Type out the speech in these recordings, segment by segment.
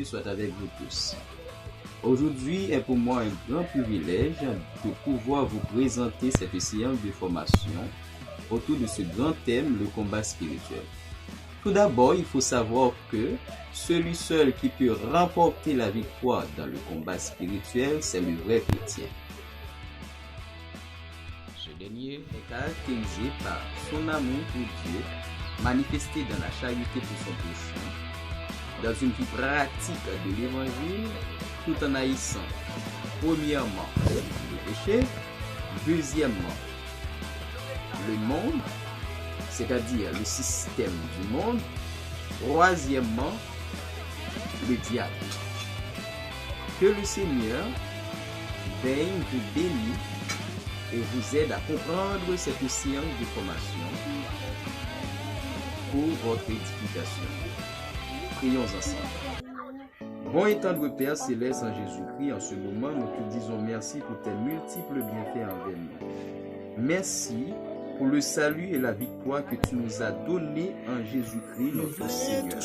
soit avec vous tous. Aujourd'hui est pour moi un grand privilège de pouvoir vous présenter cette séance de formation autour de ce grand thème, le combat spirituel. Tout d'abord, il faut savoir que celui seul qui peut remporter la victoire dans le combat spirituel, c'est le vrai chrétien. Ce dernier est caractérisé par son amour pour Dieu, manifesté dans la charité pour son prochain, dans une vie pratique de l'évangile, tout en haïssant, premièrement, le péché, deuxièmement, le monde, c'est-à-dire le système du monde, troisièmement, le diable. Que le Seigneur daigne vous bénir et vous aide à comprendre cette séance de formation pour votre édification. Prions ensemble. Bon et tendre Père céleste en Jésus-Christ, en ce moment, nous te disons merci pour tes multiples bienfaits envers nous. Merci pour le salut et la victoire que tu nous as donné en Jésus-Christ, notre Seigneur.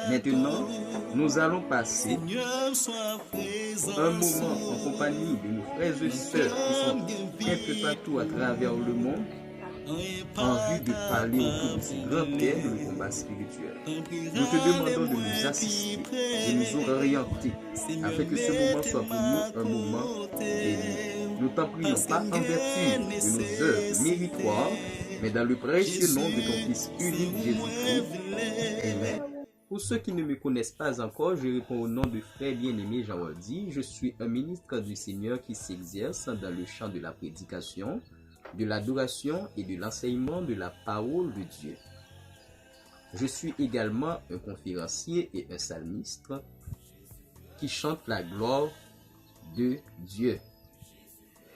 Maintenant, nous allons passer un moment en compagnie de nos frères et sœurs qui sont un peu partout à travers le monde en vue de parler autour de ce grand thème, le combat spirituel. Nous te demandons de nous assister, de nous orienter, afin que ce moment soit pour nous un moment béni. Nous t'en prions pas en vertu de nos œuvres méritoires, mais dans le précieux nom de ton Fils unique Jésus-Christ. Amen. Pour ceux qui ne me connaissent pas encore, je réponds au nom de frère bien-aimé Jean Waldy. Je suis un ministre du Seigneur qui s'exerce dans le champ de la prédication, de l'adoration et de l'enseignement de la parole de Dieu. Je suis également un conférencier et un psalmiste qui chante la gloire de Dieu.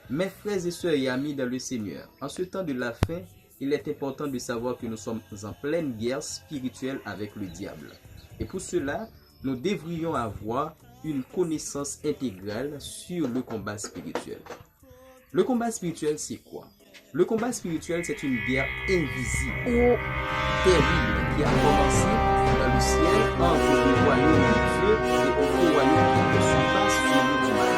Mes frères et sœurs et amis dans le Seigneur, en ce temps de la fin, il est important de savoir que nous sommes en pleine guerre spirituelle avec le diable. Et pour cela, nous devrions avoir une connaissance intégrale sur le combat spirituel. Le combat spirituel, c'est quoi? Le combat spirituel, c'est une guerre invisible, terrible, qui a commencé dans le ciel entre le royaume de Dieu et le royaume qui surpasse celui du mal.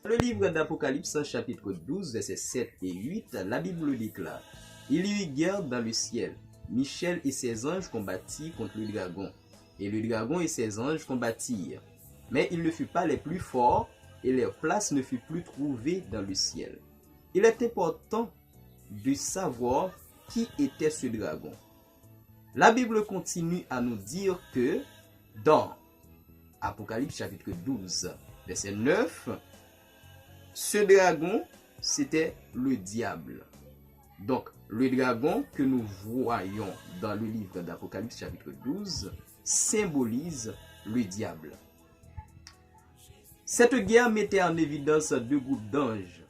Le livre d'Apocalypse, chapitre 12, versets 7 et 8, la Bible déclare: Il y eut guerre dans le ciel. Michel et ses anges combattirent contre le dragon, et le dragon et ses anges combattirent. Mais ils ne furent pas les plus forts, et leur place ne fut plus trouvée dans le ciel. Il est important de savoir qui était ce dragon. La Bible continue à nous dire que dans Apocalypse chapitre 12, verset 9, ce dragon, c'était le diable. Donc, le dragon que nous voyons dans le livre d'Apocalypse chapitre 12 symbolise le diable. Cette guerre mettait en évidence deux groupes d'anges.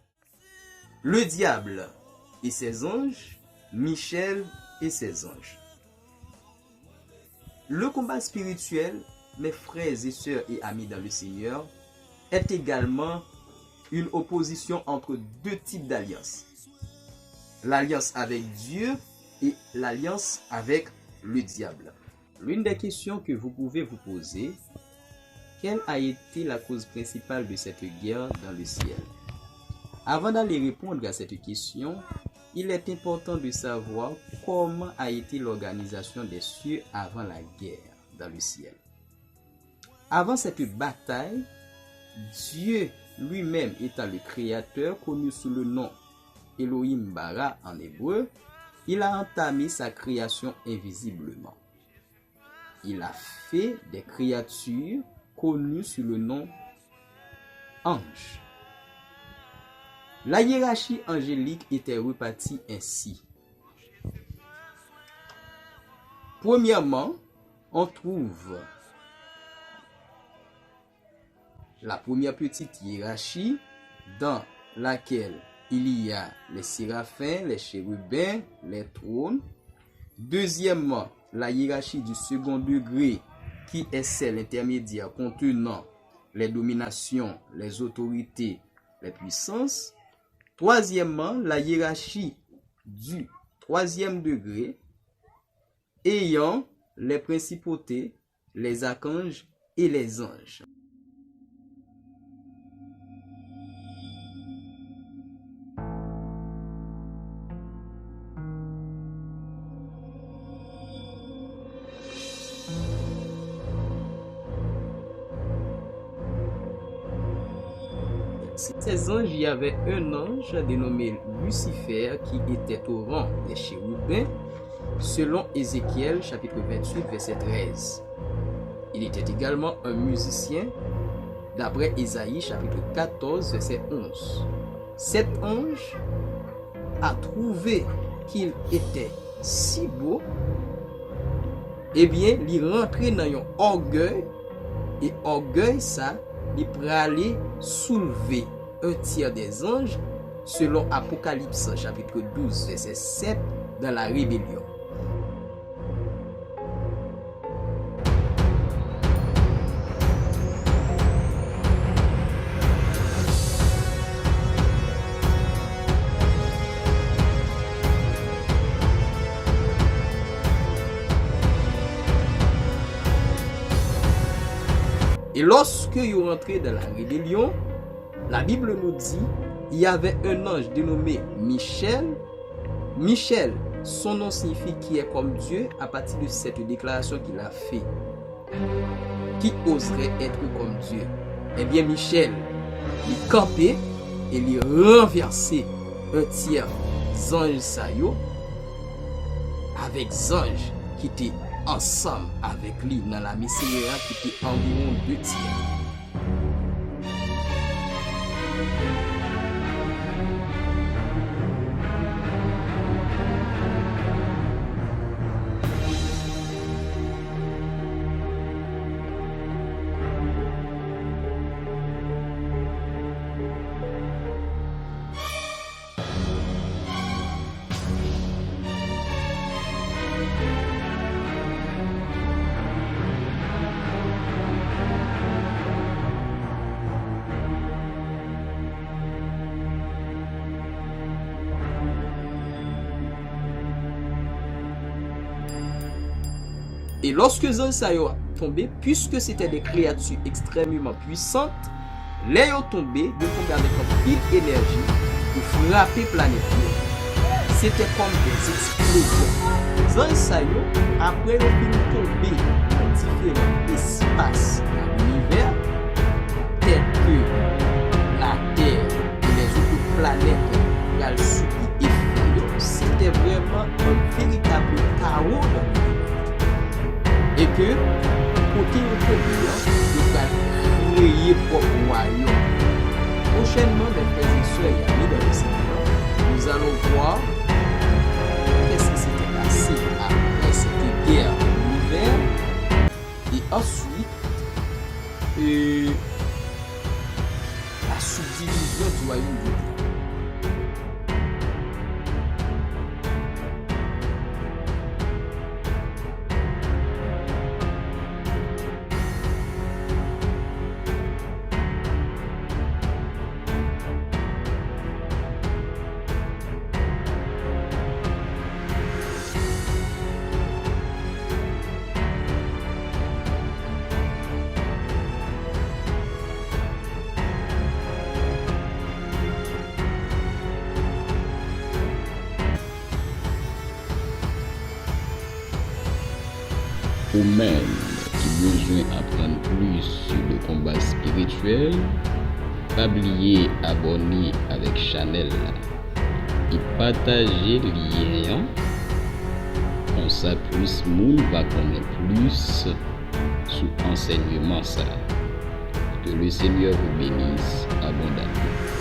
Le diable et ses anges, Michel et ses anges. Le combat spirituel, mes frères et sœurs et amis dans le Seigneur, est également une opposition entre deux types d'alliances. L'alliance avec Dieu et l'alliance avec le diable. L'une des questions que vous pouvez vous poser: quelle a été la cause principale de cette guerre dans le ciel? Avant d'aller répondre à cette question, il est important de savoir comment a été l'organisation des cieux avant la guerre dans le ciel. Avant cette bataille, Dieu lui-même étant le Créateur, connu sous le nom Elohim bara en hébreu, il a entamé sa création invisiblement. Il a fait des créatures connues sous le nom anges. La hiérarchie angélique était répartie ainsi. Premièrement, on trouve la première petite hiérarchie dans laquelle il y a les séraphins, les chérubins, les trônes. Deuxièmement, la hiérarchie du second degré qui est celle intermédiaire contenant les dominations, les autorités, les puissances. Troisièmement, la hiérarchie du troisième degré ayant les principautés, les archanges et les anges. Ces anges, il y avait un ange dénommé Lucifer qui était au rang des chérubins, selon Ézéchiel chapitre 28 verset 13. Il était également un musicien, d'après Ésaïe chapitre 14 verset 11. Cet ange a trouvé qu'il était si beau, eh bien, il rentrait dans un orgueil, et orgueil ça, il pourrait aller soulever un tiers des anges, selon Apocalypse chapitre 12 verset 7, dans la rébellion. Et lorsque ils sont rentrés dans la rébellion, la Bible nous dit, il y avait un ange dénommé Michel. Michel, son nom signifie qui est comme Dieu à partir de cette déclaration qu'il a fait. Qui oserait être comme Dieu? Eh bien, Michel, il campait et il renversait un tiers ange sayo avec anges qui étaient ensemble avec lui dans la misséria qui était environ 2 tiers. Et lorsque Zansayo a tombé, puisque c'était des créatures extrêmement puissantes, les ont tombé, de tomber avec un pile d'énergie pour frapper planète. C'était comme des explosions. Zansayo, après le film tombé dans différents espaces dans l'univers, tels que la Terre et les autres planètes qui ont subi effet, c'était vraiment un véritable chaos dans l'univers. Et que, côté autobillon, nous allons créer propre royaume. Prochainement, mes frères et sœurs et amis dans le Seigneur, nous allons voir qu'est-ce qui s'était passé après cette guerre de l'univers. Et ensuite, la subdivision du royaume de Dieu. Ou même qui besoin d'apprendre plus sur le combat spirituel, pas oublier abonner avec Chanel. et partager le lien. Comme ça, plus monde va connaître plus sur enseignement ça. Que le Seigneur vous bénisse abondamment.